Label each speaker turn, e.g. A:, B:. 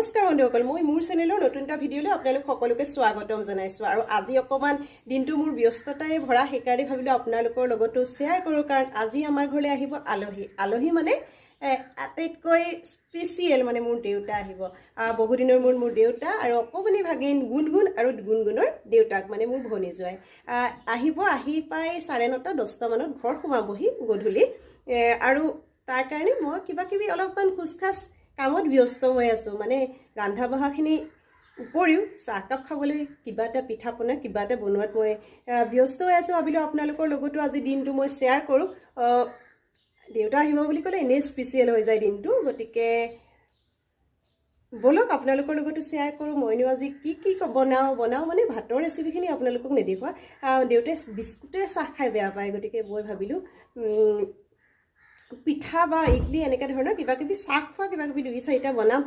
A: নমস্কাৰ বন্ধুসকল, মই মোৰ চেনেলৰ নতুন এটা ভিডিঅ'লৈ আপোনালোক সকলোকে স্বাগতম জনাইছোঁ। আৰু আজি অকমান দিনটো মোৰ ব্যস্ততাৰে ভৰা, সেইকাৰণে ভাবিলোঁ আপোনালোকৰ লগতো শ্বেয়াৰ কৰোঁ। কাৰণ আজি আমাৰ ঘৰলৈ আহিব আলহী মানে আটাইতকৈ স্পেচিয়েল মানে মোৰ দেউতা আহিব। বহুদিনৰ মোৰ দেউতা আৰু অকমানি ভাগিন গুণগুণ আৰু গুণগুণৰ দেউতাক মানে মোৰ ভনী জোৱাই আহিব। আহি পাই 9:30 10টা মানত ঘৰ সোমাবহি গধূলি। আৰু তাৰ কাৰণে মই কিবা কিবি অলপমান খোজখাজ কামত ব্যস্ত হৈ আছোঁ। মানে ৰন্ধা বঢ়াখিনি উপৰিও চাহকাপ খাবলৈ কিবা এটা পিঠা পনা কিবা এটা বনোৱাত মই ব্যস্ত হৈ আছোঁ। ভাবিলোঁ আপোনালোকৰ লগতো আজি দিনটো মই শ্বেয়াৰ কৰোঁ। দেউতা আহিব বুলি ক'লে এনেই স্পেচিয়েল হৈ যায় দিনটো, গতিকে বলক আপোনালোকৰ লগতো শ্বেয়াৰ কৰোঁ। মইনো আজি কি বনাওঁ মানে ভাতৰ ৰেচিপিখিনি আপোনালোকক নেদেখুৱা। দেউতাই বিস্কুটেৰে চাহ খাই বেয়া পায়, গতিকে মই ভাবিলোঁ পিঠা বা ইডলি এনেকৈ ধৰণৰ কিবা কিবি চাহ খোৱা কিবা কিবি 2-4টা বনাম।